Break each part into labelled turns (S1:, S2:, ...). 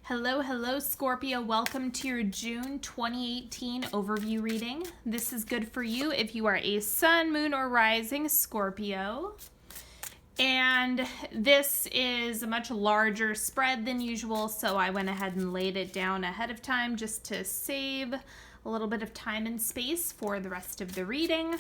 S1: Hello, hello, Scorpio. Welcome to your June 2018 overview reading. This is good for you if you are a sun, moon, or rising Scorpio. And this is a much larger spread than usual, so I went ahead and laid it down ahead of time just to save a little bit of time and space for the rest of the reading.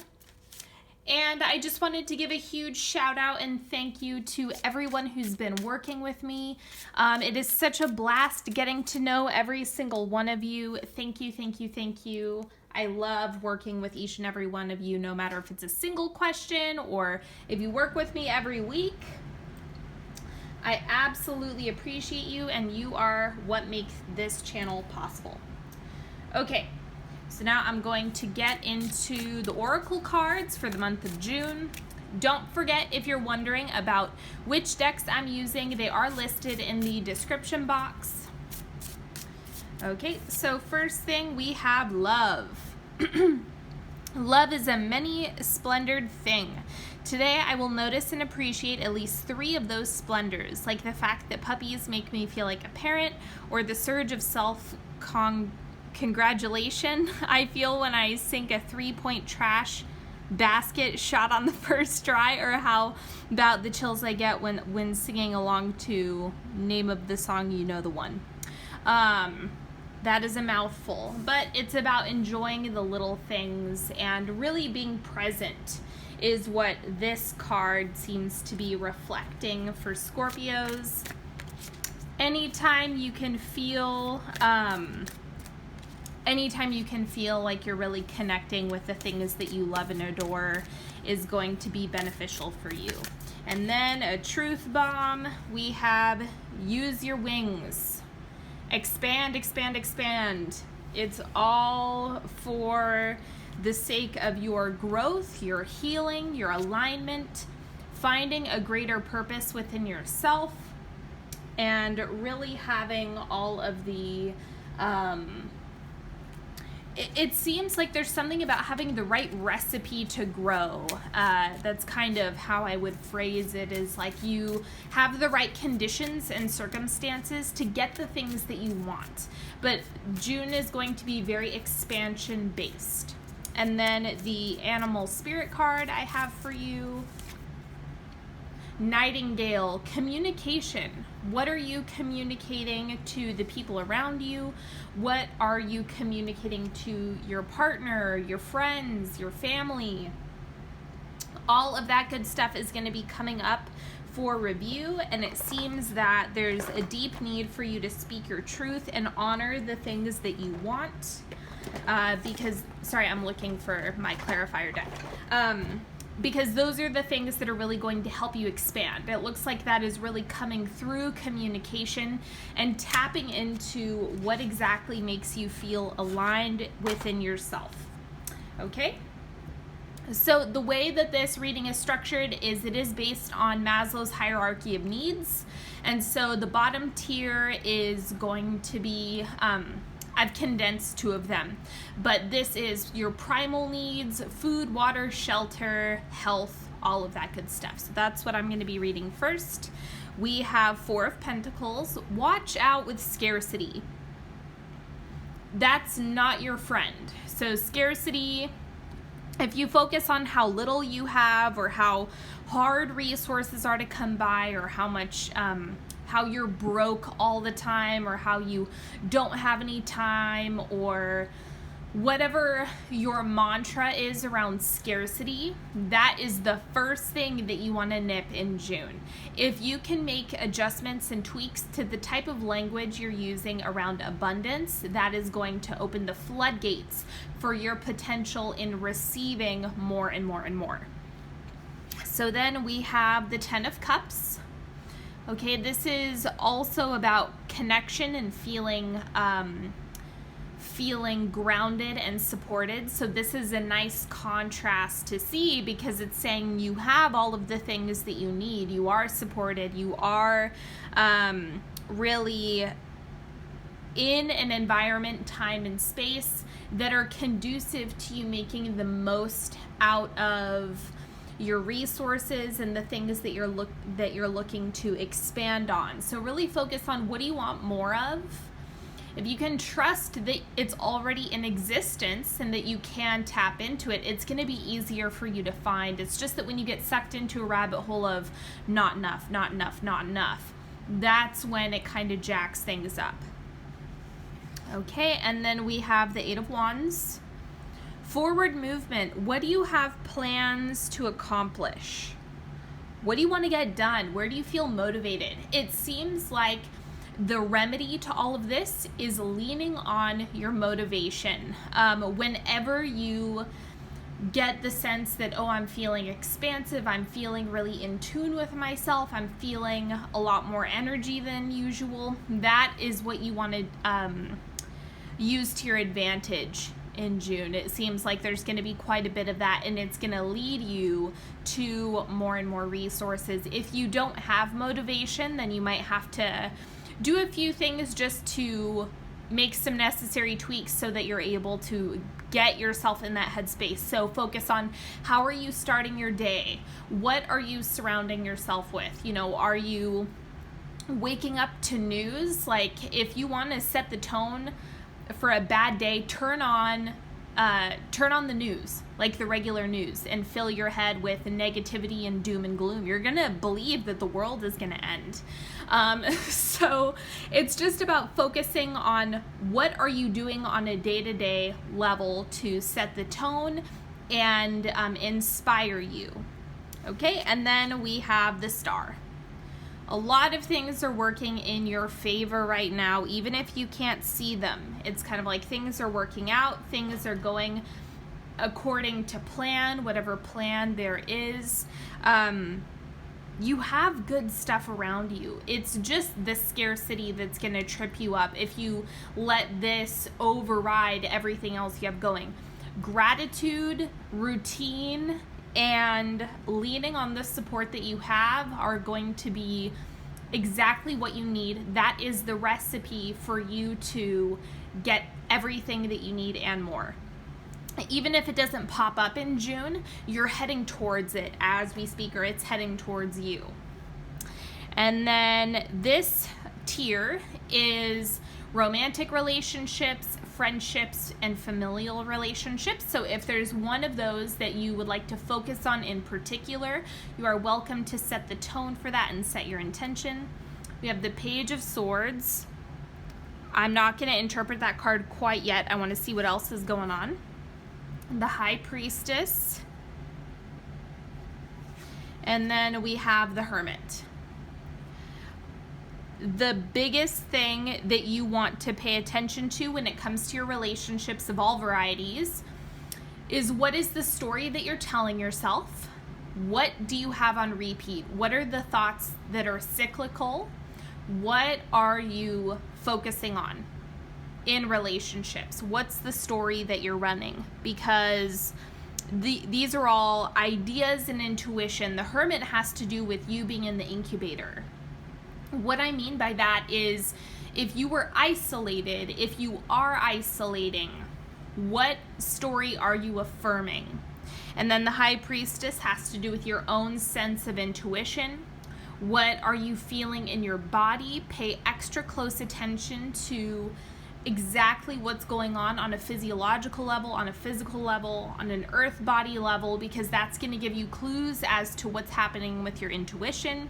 S1: And I just wanted to give a huge shout out and thank you to everyone who's been working with me. It is such a blast getting to know every single one of you. Thank you, thank you, thank you. I love working with each and every one of you, no matter if it's a single question or if you work with me every week. I absolutely appreciate you, and you are what makes this channel possible. Okay. So now I'm going to get into the oracle cards for the month of June. Don't forget, if you're wondering about which decks I'm using, they are listed in the description box. Okay, so first thing we have love. Love is a many-splendored thing. Today I will notice and appreciate at least 3 of those splendors, like the fact that puppies make me feel like a parent, or the surge of congratulation I feel when I sink a 3-point trash basket shot on the first try, or how about the chills I get when singing along to name of the song, you know the one. That is a mouthful, but it's about enjoying the little things and really being present is what this card seems to be reflecting for Scorpios. Anytime you can feel like you're really connecting with the things that you love and adore is going to be beneficial for you. And then a truth bomb, we have use your wings. Expand, expand, expand. It's all for the sake of your growth, your healing, your alignment, finding a greater purpose within yourself, and really having all of the it seems like there's something about having the right recipe to grow. That's kind of how I would phrase it, is like you have the right conditions and circumstances to get the things that you want. But June is going to be very expansion based. And then the animal spirit card I have for you. Nightingale, communication. What are you communicating to the people around you? What are you communicating to your partner, your friends, your family? All of that good stuff is going to be coming up for review, and it seems that there's a deep need for you to speak your truth and honor the things that you want. Sorry, I'm looking for my clarifier deck. Because those are the things that are really going to help you expand. It looks like that is really coming through communication and tapping into what exactly makes you feel aligned within yourself. Okay? So the way that this reading is structured is it is based on Maslow's hierarchy of needs. And so the bottom tier is going to be... I've condensed 2 of them, but this is your primal needs: food, water, shelter, health, all of that good stuff. So that's what I'm going to be reading first. We have 4 of Pentacles. Watch out with scarcity. That's not your friend. So scarcity, if you focus on how little you have, or how hard resources are to come by, or how much how you're broke all the time, or how you don't have any time, or whatever your mantra is around scarcity, that is the first thing that you want to nip in June. If you can make adjustments and tweaks to the type of language you're using around abundance, that is going to open the floodgates for your potential in receiving more and more and more. So then we have the 10 of Cups. Okay, this is also about connection and feeling grounded and supported. So this is a nice contrast to see, because it's saying you have all of the things that you need. You are supported. You are really in an environment, time, and space that are conducive to you making the most out of your resources and the things that you're looking to expand on. So really focus on, what do you want more of? If you can trust that it's already in existence and that you can tap into it, it's going to be easier for you to find. It's just that when you get sucked into a rabbit hole of not enough, not enough, not enough, that's when it kind of jacks things up. Okay, and then we have the Eight of Wands. Forward movement. What do you have plans to accomplish? What do you want to get done? Where do you feel motivated? It seems like the remedy to all of this is leaning on your motivation. Whenever you get the sense that, oh, I'm feeling expansive, I'm feeling really in tune with myself, I'm feeling a lot more energy than usual, that is what you want to use to your advantage in June. It seems like there's going to be quite a bit of that, and it's going to lead you to more and more resources. If you don't have motivation, then you might have to do a few things just to make some necessary tweaks so that you're able to get yourself in that headspace. So focus on, how are you starting your day? What are you surrounding yourself with? You know, are you waking up to news? Like, if you want to set the tone for a bad day, turn on the news, like the regular news, and fill your head with negativity and doom and gloom. You're gonna believe that the world is gonna end. So it's just about focusing on, what are you doing on a day-to-day level to set the tone and inspire you. Okay, and then we have the Star. A lot of things are working in your favor right now, even if you can't see them. It's kind of like things are working out, things are going according to plan, whatever plan there is. You have good stuff around you. It's just the scarcity that's going to trip you up if you let this override everything else you have going. Gratitude, routine, and leaning on the support that you have are going to be exactly what you need. That is the recipe for you to get everything that you need and more. Even if it doesn't pop up in June, you're heading towards it as we speak, or it's heading towards you. And then this tier is romantic relationships, friendships, and familial relationships. So if there's one of those that you would like to focus on in particular, you are welcome to set the tone for that and set your intention. We have the Page of Swords. I'm not going to interpret that card quite yet. I want to see what else is going on. The High Priestess. And then we have the Hermit. The biggest thing that you want to pay attention to when it comes to your relationships of all varieties is, what is the story that you're telling yourself? What do you have on repeat? What are the thoughts that are cyclical? What are you focusing on in relationships? What's the story that you're running? Because these are all ideas and intuition. The Hermit has to do with you being in the incubator. What I mean by that is, if you were isolated, if you are isolating, what story are you affirming? And then the High Priestess has to do with your own sense of intuition. What are you feeling in your body? Pay extra close attention to exactly what's going on a physiological level, on a physical level, on an earth body level, because that's going to give you clues as to what's happening with your intuition.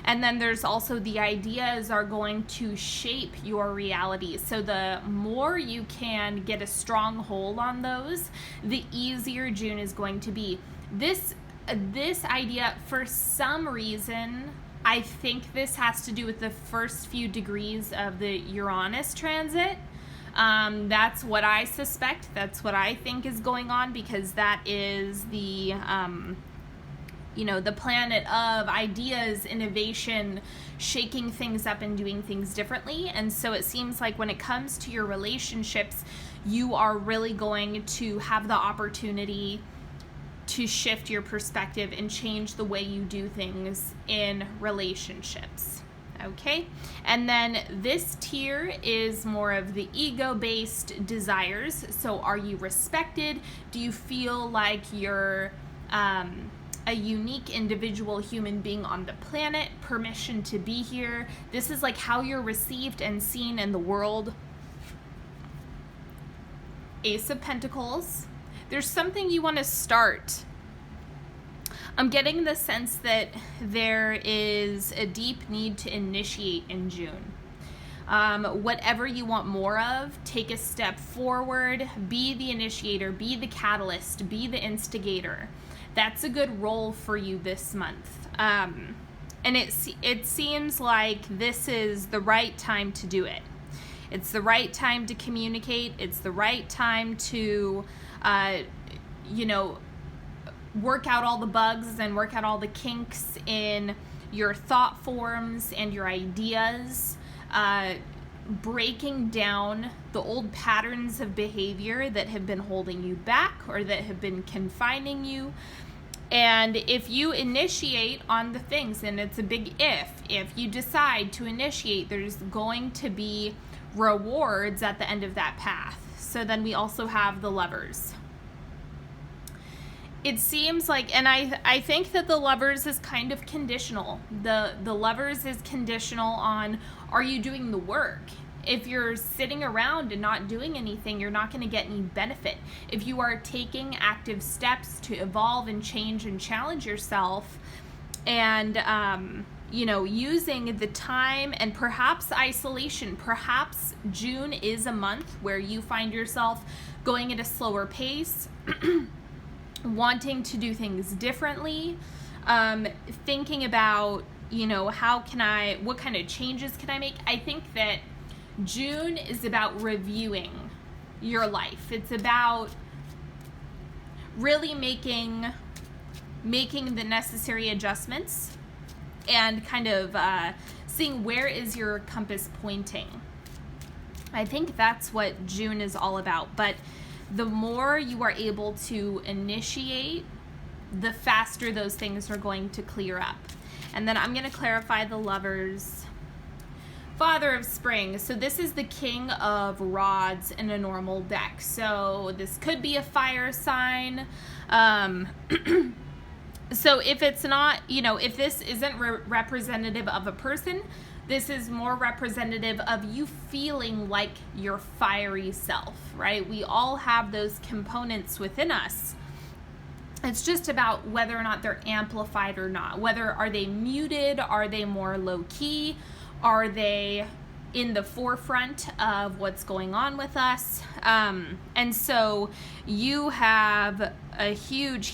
S1: And then there's also the ideas are going to shape your reality. So the more you can get a strong hold on those, the easier June is going to be. This idea, for some reason, I think this has to do with the first few degrees of the Uranus transit. That's what I suspect. That's what I think is going on, because that is the, the planet of ideas, innovation, shaking things up and doing things differently. And so it seems like when it comes to your relationships, you are really going to have the opportunity to shift your perspective and change the way you do things in relationships. Okay, and then this tier is more of the ego-based desires. So are you respected? Do you feel like you're a unique individual human being on the planet, permission to be here. This is like how you're received and seen in the world. Ace of Pentacles. There's something you want to start. I'm getting the sense that there is a deep need to initiate in June. Whatever you want more of, take a step forward, be the initiator, be the catalyst, be the instigator. That's a good role for you this month. And it seems like this is the right time to do it. It's the right time to communicate. It's the right time to, work out all the bugs and work out all the kinks in your thought forms and your ideas. Breaking down the old patterns of behavior that have been holding you back or that have been confining you. And if you initiate on the things, and it's a big if you decide to initiate, there's going to be rewards at the end of that path. So then we also have the Lovers. It seems like, and I think that the Lovers is kind of conditional. The Lovers is conditional on, are you doing the work? If you're sitting around and not doing anything, you're not going to get any benefit. If you are taking active steps to evolve and change and challenge yourself, and using the time and perhaps isolation, perhaps June is a month where you find yourself going at a slower pace, wanting to do things differently, thinking about, what kind of changes can I make? I think that June is about reviewing your life. It's about really making the necessary adjustments and kind of seeing where is your compass pointing. I think that's what June is all about. But the more you are able to initiate, the faster those things are going to clear up. And then I'm going to clarify the Lovers. Father of Spring. So this is the King of Rods in a normal deck. So this could be a fire sign. So if it's not, if this isn't representative of a person, this is more representative of you feeling like your fiery self, right? We all have those components within us. It's just about whether or not they're amplified or not. Are they muted? Are they more low key? Are they in the forefront of what's going on with us? And so you have a huge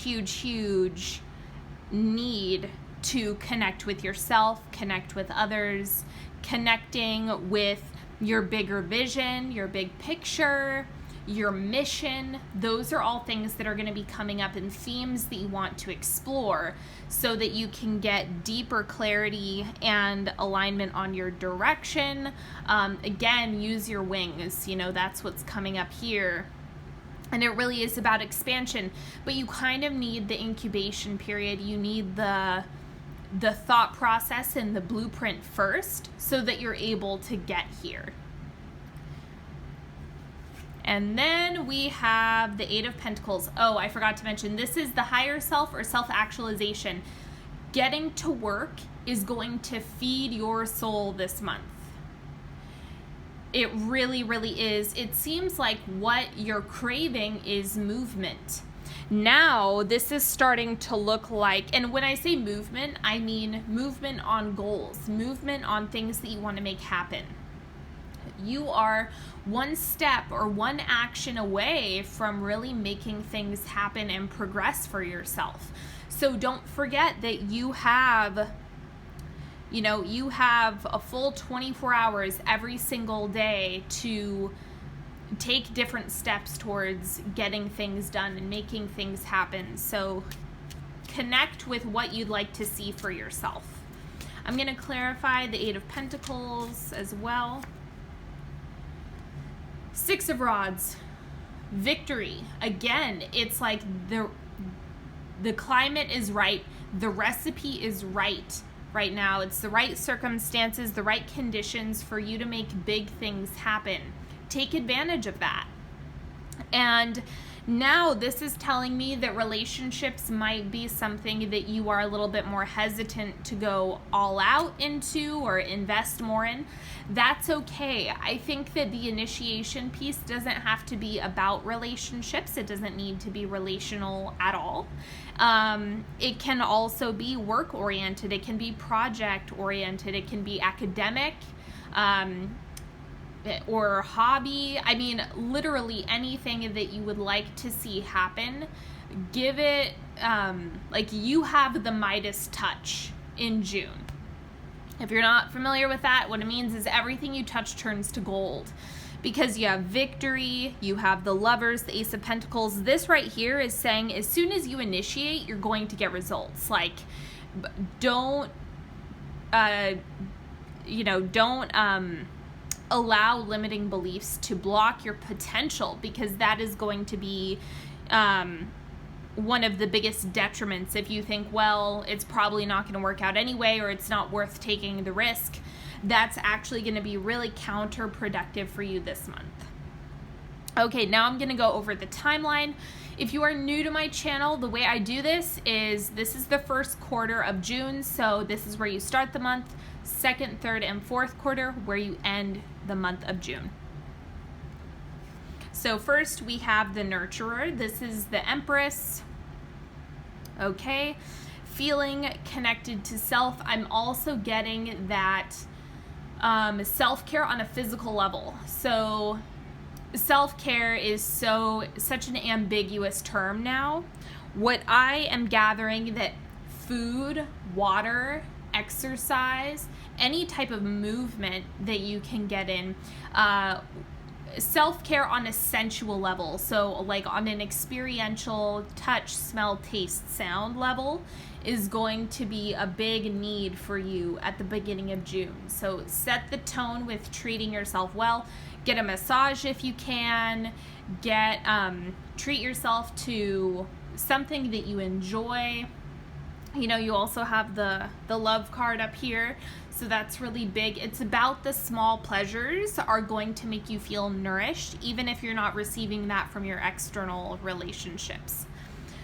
S1: need to connect with yourself, connect with others, connecting with your bigger vision, your big picture, your mission. Those are all things that are going to be coming up in themes that you want to explore so that you can get deeper clarity and alignment on your direction. Again, use your wings. That's what's coming up here. And it really is about expansion, but you kind of need the incubation period. You need the thought process and the blueprint first so that you're able to get here. And then we have the Eight of Pentacles. Oh, I forgot to mention, this is the higher self or self-actualization. Getting to work is going to feed your soul this month. It really is. It seems like what you're craving is movement. Now, this is starting to look like, and when I say movement, I mean movement on goals, movement on things that you want to make happen. You are one step or one action away from really making things happen and progress for yourself. So don't forget that you have a full 24 hours every single day to take different steps towards getting things done and making things happen. So connect with what you'd like to see for yourself. I'm going to clarify the Eight of Pentacles as well. Six of Rods, victory. Again, it's like the climate is right. The recipe is right now. It's the right circumstances, the right conditions for you to make big things happen. Take advantage of that. And Now, this is telling me that relationships might be something that you are a little bit more hesitant to go all out into or invest more in. That's okay. I think that the initiation piece doesn't have to be about relationships. It doesn't need to be relational at all. It can also be work-oriented. It can be project-oriented. It can be academic. Or hobby. I mean, literally anything that you would like to see happen, give it, like you have the Midas Touch in June. If you're not familiar with that, what it means is everything you touch turns to gold. Because you have victory, you have the Lovers, the Ace of Pentacles. This right here is saying as soon as you initiate, you're going to get results. Like, don't, allow limiting beliefs to block your potential, because that is going to be one of the biggest detriments. If you think, well, it's probably not going to work out anyway, or it's not worth taking the risk, that's actually going to be really counterproductive for you this month. Okay, now I'm going to go over the timeline. If you are new to my channel, the way I do this is the first quarter of June, so this is where you start the month, second, third, and fourth quarter, where you end the month of June. So first we have the Nurturer. This is the Empress. Okay, feeling connected to self. I'm also getting that self-care on a physical level. So self-care is such an ambiguous term now. What I am gathering that food, water, exercise, any type of movement that you can get in, self-care on a sensual level, so like on an experiential touch, smell, taste, sound level, is going to be a big need for you at the beginning of June. So set the tone with treating yourself well. Get a massage if you can. Treat yourself to something that you enjoy. You know, you also have the love card up here, so that's really big. It's about the small pleasures are going to make you feel nourished, even if you're not receiving that from your external relationships.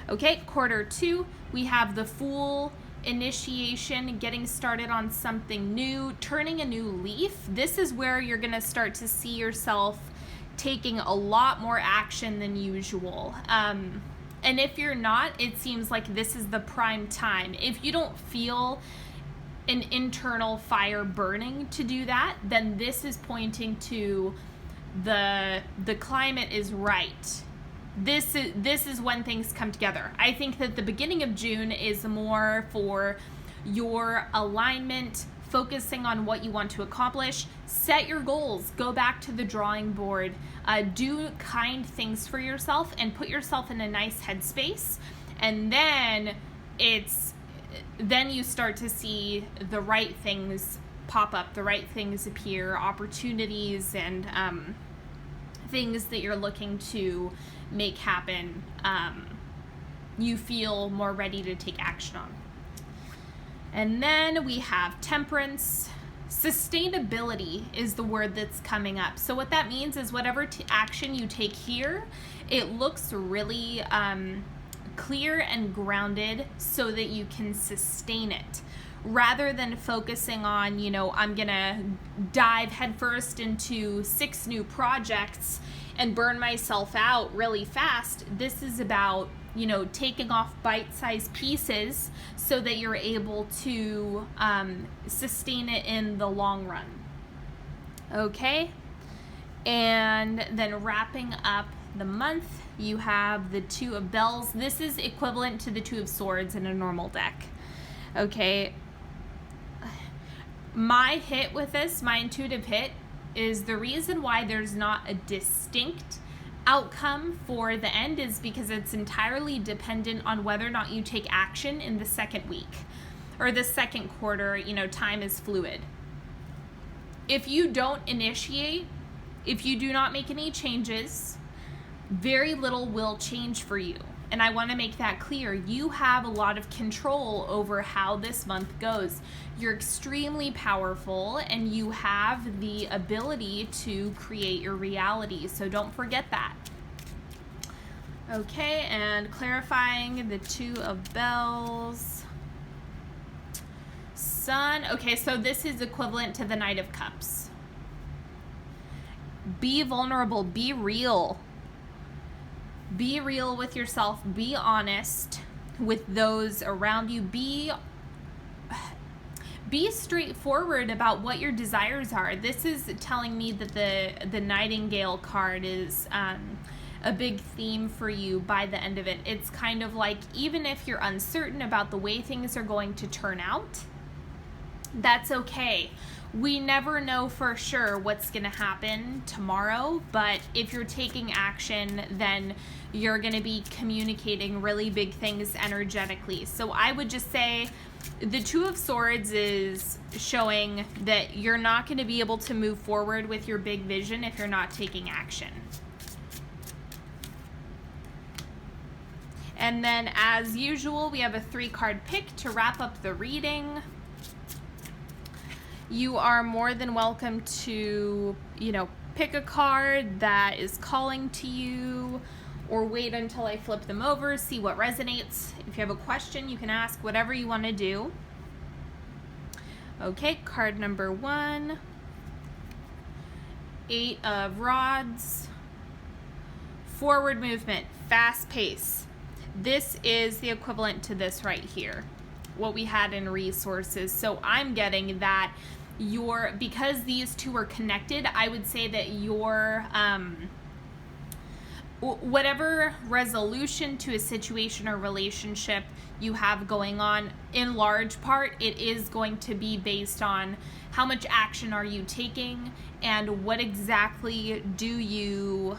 S1: Okay, quarter two, we have the Fool, initiation, getting started on something new, turning a new leaf. This is where you're going to start to see yourself taking a lot more action than usual. And if you're not, it seems like this is the prime time. If you don't feel an internal fire burning to do that, then this is pointing to the climate is right. This is when things come together. I think that the beginning of June is more for your alignment, focusing on what you want to accomplish, set your goals, go back to the drawing board, do kind things for yourself and put yourself in a nice headspace. And then you start to see the right things pop up, the right things appear, opportunities and things that you're looking to make happen, you feel more ready to take action on. And then we have Temperance. Sustainability is the word that's coming up. So what that means is whatever action you take here, it looks really clear and grounded so that you can sustain it. Rather than focusing on, I'm gonna dive headfirst into 6 new projects and burn myself out really fast, this is about taking off bite-sized pieces so that you're able to sustain it in the long run. Okay, and then wrapping up the month, you have the Two of Bells. This is equivalent to the Two of Swords in a normal deck. Okay, my hit with this, my intuitive hit, is the reason why there's not a distinct outcome for the end is because it's entirely dependent on whether or not you take action in the second week or the second quarter. Time is fluid. If you don't initiate, if you do not make any changes, very little will change for you. And I want to make that clear. You have a lot of control over how this month goes. You're extremely powerful and you have the ability to create your reality. So don't forget that. Okay, and clarifying the Two of Bells. Sun. Okay, so this is equivalent to the Knight of Cups. Be vulnerable. Be real. Be real with yourself. Be honest with those around you. Be straightforward about what your desires are. This is telling me that the Nightingale card is a big theme for you by the end of it. It's kind of like, even if you're uncertain about the way things are going to turn out, that's okay. We never know for sure what's going to happen tomorrow, but if you're taking action, then you're going to be communicating really big things energetically. So I would just say the Two of Swords is showing that you're not going to be able to move forward with your big vision if you're not taking action. And then, as usual, we have a 3-card pick to wrap up the reading. You are more than welcome to, pick a card that is calling to you, or wait until I flip them over, see what resonates. If you have a question, you can ask whatever you want to do. Okay, card number 1. 8 of Rods. Forward movement, fast pace. This is the equivalent to this right here, what we had in resources. So I'm getting that because these two are connected, I would say that your whatever resolution to a situation or relationship you have going on, in large part, it is going to be based on how much action are you taking and what exactly do you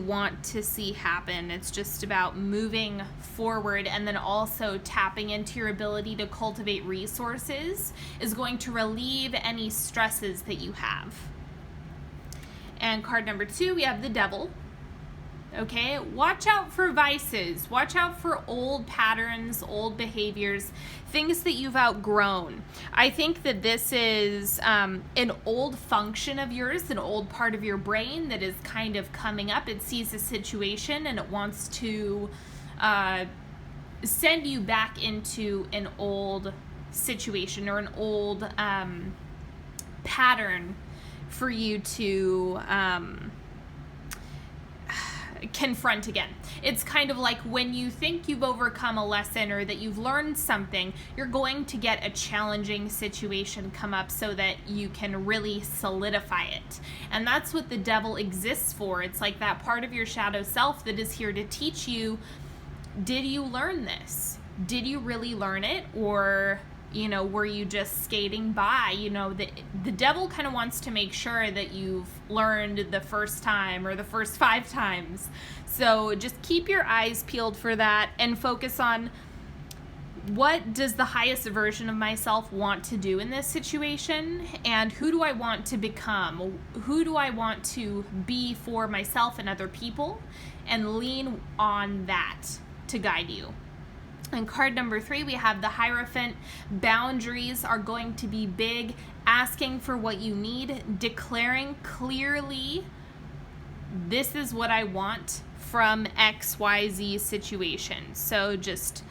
S1: want to see happen. It's just about moving forward, and then also tapping into your ability to cultivate resources is going to relieve any stresses that you have. And card number 2, we have the Devil. Okay, watch out for vices. Watch out for old patterns, old behaviors, things that you've outgrown. I think that this is an old function of yours, an old part of your brain that is kind of coming up. It sees a situation and it wants to send you back into an old situation or an old pattern for you to confront again. It's kind of like when you think you've overcome a lesson or that you've learned something, you're going to get a challenging situation come up so that you can really solidify it. And that's what the Devil exists for. It's like that part of your shadow self that is here to teach you, did you learn this? Did you really learn it? Or were you just skating by? The Devil kind of wants to make sure that you've learned the first time or the first 5 times. So just keep your eyes peeled for that and focus on, what does the highest version of myself want to do in this situation? And who do I want to become? Who do I want to be for myself and other people? And lean on that to guide you. And card number 3, we have the Hierophant. Boundaries are going to be big. Asking for what you need. Declaring clearly, this is what I want from XYZ situation. So just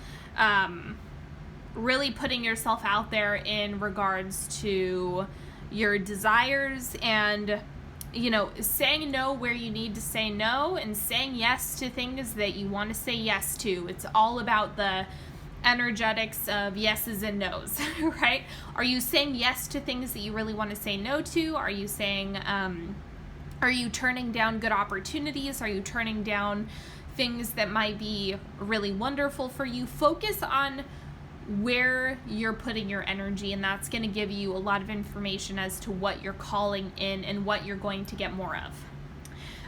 S1: really putting yourself out there in regards to your desires, and saying no where you need to say no, and saying yes to things that you want to say yes to. It's all about the energetics of yeses and nos, right? Are you saying yes to things that you really want to say no to? Are you saying, are you turning down good opportunities? Are you turning down things that might be really wonderful for you? Focus on where you're putting your energy, and that's going to give you a lot of information as to what you're calling in and what you're going to get more of.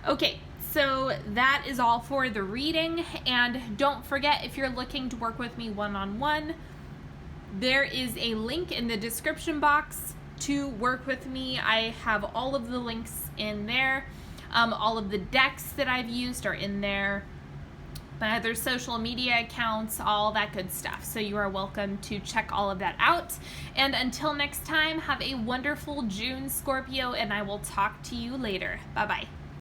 S1: Okay, so that is all for the reading, and don't forget, if you're looking to work with me one-on-one, there is a link in the description box to work with me. I have all of the links in there. All of the decks that I've used are in there. My other social media accounts, all that good stuff. So you are welcome to check all of that out. And until next time, have a wonderful June, Scorpio, and I will talk to you later. Bye-bye.